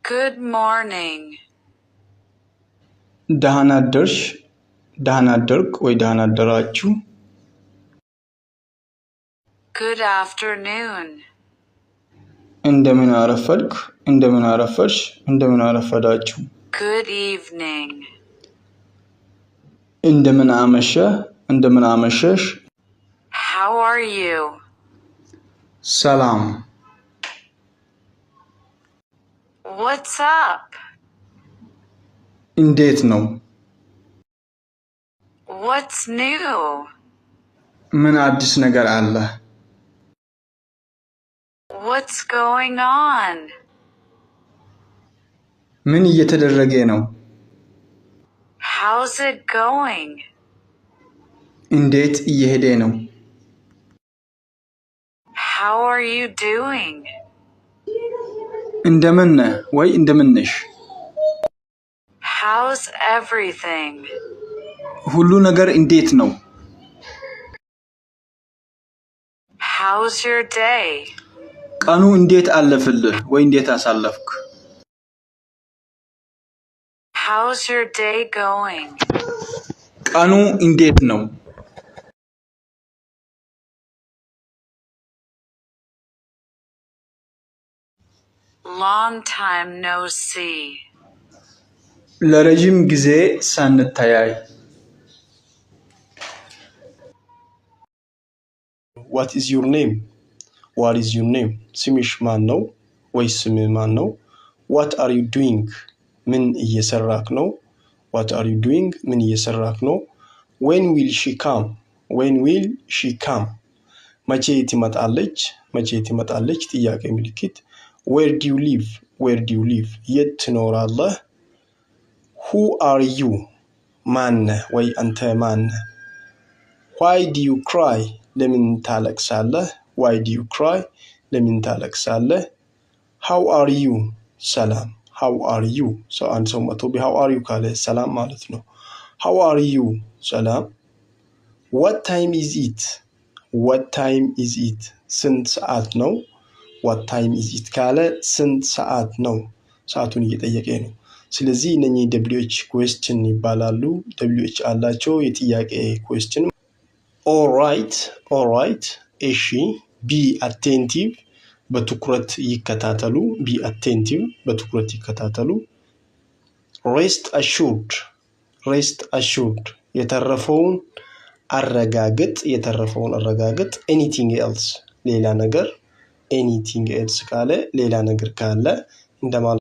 Good morning. ደህና አደርሽ፣ ደህና አደርክ ወይ ደህና አደራችሁ። Good afternoon. እንደምን አረፈድክ፣ እንደምን አረፈድሽ፣ እንደምን አረፈዳችሁ። Good evening. እንደምን አመሸህ፣ እንደምን አመሸሽ። How are you? ሰላም። What's up? እንዴት ነው? What's new? ምን አዲስ ነገር አለ? What's going on? ምን እየተደረገ ነው? How's it going? እንዴት እየሄደ ነው? How are you doing? እንደምን ነህ ወይ እንደምን ነሽ? How's everything? ሁሉ ነገር እንዴት ነው? How's your day? ቀኑ እንዴት አለፈልህ ወይ እንዴት አሳለፍክ? How's your day going? ቀኑ እንዴት ነው? Long time no see. ለረጅም ጊዜ ሳንተያይ። What is your name? What is your name? ስምሽ ማን ነው? ወይ ስምህ ማን ነው? What are you doing? ምን እየሰራክ ነው? What are you doing? ምን እየሰራክ ነው? When will she come? When will she come? መቼ ትመጣለች? መቼ ትመጣለች? ጥያቄ ምልክት። Where do you live? Where do you live? የት ትኖራለህ? Who are you? ማን ነህ ወይ አንተ ማን ነህ? Why do you cry? ለምን ታለቅሳለህ? Why do you cry? ለምን ታለቅሳለህ? How are you? ሰላም። How are you? አንድ ሰው መጥቶ how are you ካለ ሰላም ማለት ነው። How are you? ሰላም። What time is it? What time is it? ስንት ሰዓት ነው? What time is it ካለ ስንት ሰዓት ነው? ሰዓቱን እየጠየቀ ነው። ስለዚህ እነኚህ WH question ይባላሉ። WH አላቸው የጥያቄ question። all right እሺ። be attentive በትኩረት ይከታተሉ። be attentive በትኩረት ይከታተሉ። rest assured የተረፈውን አረጋግጥ፣ የተረፈውን አረጋግጥ። anything else ሌላ ነገር anything else ካለ ሌላ ነገር ካለ እንደማለት